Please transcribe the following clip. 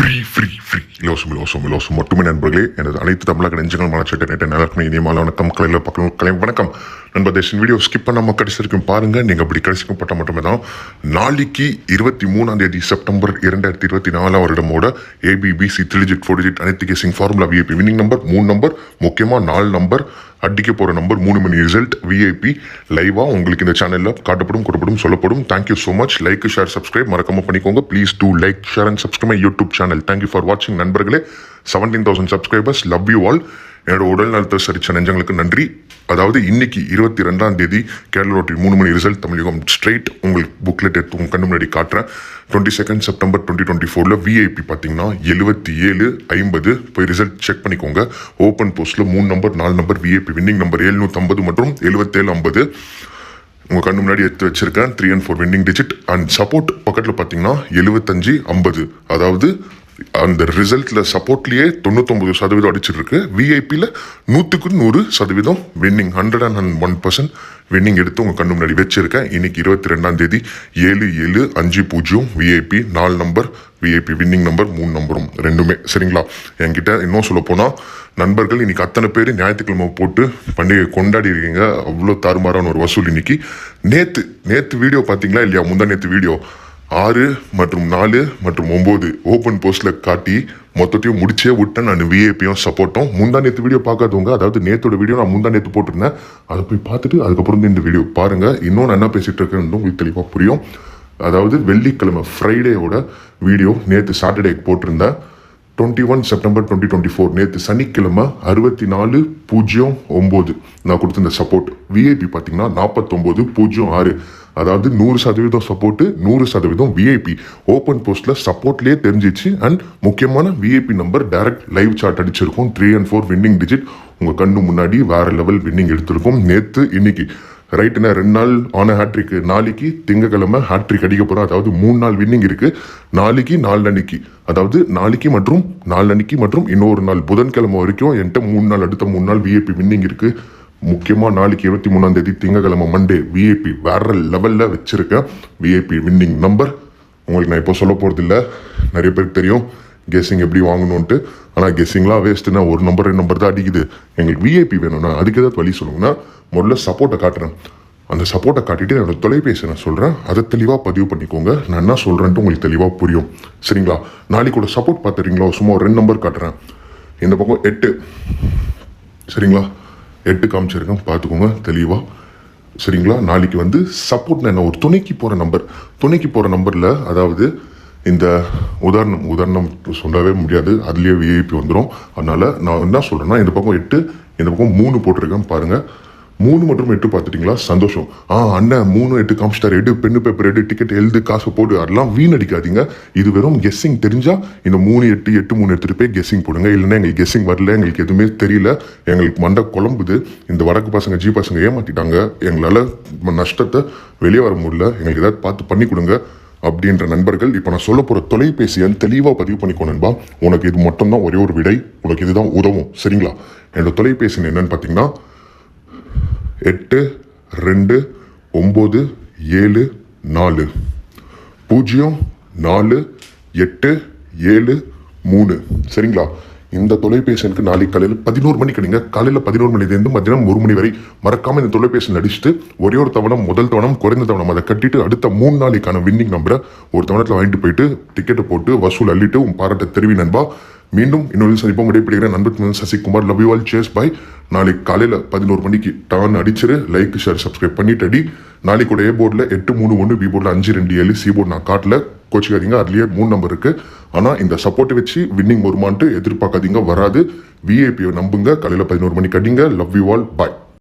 Free இலவசம் மட்டுமே நண்பர்களே. எனது அனைத்து தமிழக நெஞ்சங்கள் மனச்சட்ட நேற்று நேரத்தில் இனியமான வணக்கம் கலையில் பக்கம் வணக்கம் நண்பர். தேசின் வீடியோ ஸ்கிப் பண்ணாமல் கடைசி வரைக்கும் பாருங்கள். நீங்கள் அப்படி கடைசிக்கும் பட்ட மட்டுமே தான் நாளைக்கு 23 செப்டம்பர் 2024 வருடமோட ABBC 3 4 அனைத்து guessing formula VIP winning number 3 number, முக்கியமாக 4 நம்பர் அடிக்க போகிற நம்பர் 3 மணி ரிசல்ட் VIP லைவாக உங்களுக்கு இந்த சேனலில் காட்டப்படும் சொல்லப்படும். Thank you so much. Like share subscribe மறக்காம பண்ணிக்கோங்க. Please do like share and subscribe my YouTube channel. Thank you for வாட்சிங் நண்பர்களே. 17,000 சப்ஸ்கிரைபர்ஸ், லவ் யூ ஆல். என்னோட உடல் நலத்தை சரிச்ச நெஞ்சங்களுக்கு நன்றி. அதாவது இன்னைக்கு 22 கேரள லாட்டரி 3 மணி ரிசல்ட் தமிழகம் ஸ்ட்ரெயிட் உங்களுக்கு புக்லெட் எடுத்து உங்கள் கண்ணு முன்னாடி காட்டுறேன். 22 செப்டம்பர் 2024 VIP பார்த்தீங்கன்னா 7750 போய் ரிசல்ட் செக் பண்ணிக்கோங்க. ஓப்பன் போஸ்ட்டில் 3 number 4 number VIP winning number 750 மற்றும் 7750 உங்கள் கண்ணு முன்னாடி எடுத்து வச்சிருக்கேன். 3 and 4 winning digit and support பக்கத்தில் பார்த்தீங்கன்னா 7550. அதாவது அந்த ரிசல்ட்டில் சப்போர்ட்லேயே 99% அடிச்சிருக்கு. VIPயில் 100% வின்னிங் 101% வின்னிங் எடுத்து உங்கள் கண்ணு முன்னாடி வச்சிருக்கேன். இன்னைக்கு 22 7750 VIP 4 number VIP winning number 3 நம்பரும் ரெண்டுமே சரிங்களா. என்கிட்ட இன்னும் சொல்ல போனால் நண்பர்கள் இன்னைக்கு அத்தனை பேர் ஞாயிற்றுக்கிழமை போட்டு பண்டிகை கொண்டாடி இருக்கீங்க. அவ்வளோ தாறுமாறான ஒரு வசூல் இன்னைக்கு. நேற்று வீடியோ பார்த்தீங்களா இல்லையா? நேற்று வீடியோ 6 மற்றும் 4 மற்றும் 9 ஓப்பன் போஸ்ட்ல காட்டி மொத்தத்தையும் முடிச்சே விட்டேன். நான் VIPயும் சப்போர்ட்டும். நேற்று வீடியோ பார்க்காதவங்க, அதாவது நேற்றோட வீடியோ நான் நேற்று போட்டிருந்தேன், அதை போய் பார்த்துட்டு அதுக்கப்புறம் இந்த வீடியோ பாருங்க. இன்னும் நான் என்ன பேசிட்டு இருக்கேன்னு உங்களுக்கு தெளிவாக புரியும். அதாவது வெள்ளிக்கிழமை ஃப்ரைடேயோட வீடியோ நேற்று சாட்டர்டேக்கு போட்டிருந்தேன். 21 செப்டம்பர் 2024 நேற்று சனிக்கிழமை 6409 நான் கொடுத்திருந்த சப்போர்ட். VIP பார்த்தீங்கன்னா 4906. அதாவது 100% சப்போர்ட்டு 100% VIP. ஓப்பன் போஸ்ட்ல சப்போர்ட்லேயே தெரிஞ்சிச்சு. அண்ட் முக்கியமான VIP number direct live chart அடிச்சிருக்கும். 3 and 4 வின்னிங் டிஜிட் உங்க கண்ணு முன்னாடி வேற லெவல் வின்னிங் எடுத்திருக்கும். நேற்று இன்னைக்கு ரைட்டுண்ணா 2 நாள் ஆன ஹேட்ரிக். நாளைக்கு திங்கக்கிழமை ஹேட்ரிக் அடிக்க போகிறோம். அதாவது 3 நாள் வின்னிங் இருக்கு. நாளைக்கு நாளன்னைக்கு, அதாவது நாளைக்கு மற்றும் நாளன்னைக்கு மற்றும் இன்னொரு நாள் புதன்கிழமை வரைக்கும் என்கிட்ட 3 நாள் அடுத்த 3 நாள் VIP வின்னிங் இருக்கு. முக்கியமாக நாளைக்கு 23 திங்கக்கிழமை மண்டே VIP வேற லெவலில் வச்சிருக்கேன். VIP வின்னிங் நம்பர் உங்களுக்கு நான் இப்போ சொல்ல போகிறது இல்லை. நிறைய பேருக்கு தெரியும் கெஸ்ஸிங் எப்படி வாங்கணுன்ட்டு. ஆனால் கெஸ்ஸிங்லாம் வேஸ்ட்டுன்னா ஒரு நம்பர் 2 நம்பர் தான் அடிக்குது. எங்களுக்கு VIP வேணும்னா அதுக்கு ஏதாவது வழி சொல்லுங்கன்னா முதல்ல சப்போர்ட்டை காட்டுறேன். அந்த சப்போர்ட்டை காட்டிட்டு என்னோட தொலைபேசி நான் சொல்கிறேன். அதை தெளிவாக பதிவு பண்ணிக்கோங்க. நான் என்ன சொல்கிறேன்ட்டு உங்களுக்கு தெளிவாக புரியும் சரிங்களா. நாளைக்கு சப்போர்ட் பார்த்துறீங்களா? சும்மா ஒரு 2 நம்பர் காட்டுறேன். இந்த பக்கம் 8 சரிங்களா. 8 காமிச்சிருக்கேன், பார்த்துக்கோங்க தெளிவாக சரிங்களா. நாளைக்கு சப்போர்ட்னா என்ன, ஒரு துணைக்கு போகிற நம்பரில் அதாவது இந்த உதாரணம் சொல்லவே முடியாது, அதுலேயே VIP வந்துடும். அதனால் நான் என்ன சொல்கிறேன்னா இந்த பக்கம் 8 இந்த பக்கம் 3 போட்டிருக்கேன் பாருங்கள். 3 மற்றும் 8 பார்த்துட்டிங்களா? சந்தோஷம். அண்ணன் 3 8 காமிச்சிட்டார். எடு பெண்ணு பேப்பர் எடு, டிக்கெட் எழுது, காசு போடு, அதெல்லாம் வீணடிக்காதீங்க. இது வெறும் கெஸ்ஸிங். தெரிஞ்சால் இந்த 3 8 8 3 எடுத்துகிட்டு போய் கெஸ்ஸிங் போடுங்க. இல்லைன்னா எங்களுக்கு கெஸ்ஸிங் வரல, எங்களுக்கு எதுவுமே தெரியல, எங்களுக்கு மண்டை குழம்புது, இந்த வடக்கு பசங்க ஜி பசங்க ஏமாற்றிட்டாங்க, எங்களால் நஷ்டத்தை வெளியே வர முடியல, எங்களுக்கு ஏதாவது பார்த்து பண்ணி கொடுங்க அப்படின்ற நண்பர்கள் இப்போ நான் சொல்ல போகிற தொலைபேசி எண் தெளிவாக பதிவு பண்ணிக்கோ நண்பா. உனக்கு இது மட்டும்தான் ஒரே ஒரு விடை, உனக்கு இதுதான் உதவும் சரிங்களா. என்னோட தொலைபேசி என்னன்னு பார்த்தீங்கன்னா 8294048773 சரிங்களா. இந்த தொலைபேசிக்கு நாளைக்கு காலையில் 11 மணிக்கு கிடைங்க. காலையில் 11 மணிலேருந்து மத்தியானம் 1 மணி வரை மறக்காமல் இந்த தொலைபேசியில் அடிச்சுட்டு ஒரே ஒரு தவணம், முதல் தவணம், குறைந்த தவணம் அதை கட்டிட்டு அடுத்த 3 நாளைக்கான வின்னிங் நம்பரை ஒரு தவணத்தில் வாங்கிட்டு போயிட்டு டிக்கெட்டை போட்டு வசூல் அள்ளிட்டு உன் பாராட்ட தெரிவி நண்பா. மீண்டும் இன்னொரு சந்திப்போம். விடைபெறுகிறேன் நண்பர் சசிகுமார். Love you all. சேஸ் பாய். நாளைக்கு காலையில் 11 மணிக்கு டான் அடிச்சிரு. லைக் ஷேர் சப்ஸ்கிரைப் பண்ணிட்டு அடி. நாளைக்கு ஏ போர்டில் 831 பி போர்டில் 527 சி போர்டு நான் காட்டல, கோச்சிக்காதீங்க. அதுலேயே 3 நம்பர் இருக்கு. ஆனால் இந்த சப்போர்ட்டை வச்சு வின்னிங் வருமானட்டு எதிர்பார்க்காதீங்க, வராது. VIP நம்புங்க. காலையில் 11 மணிக்கு அடிங்க. Love you all. பாய்.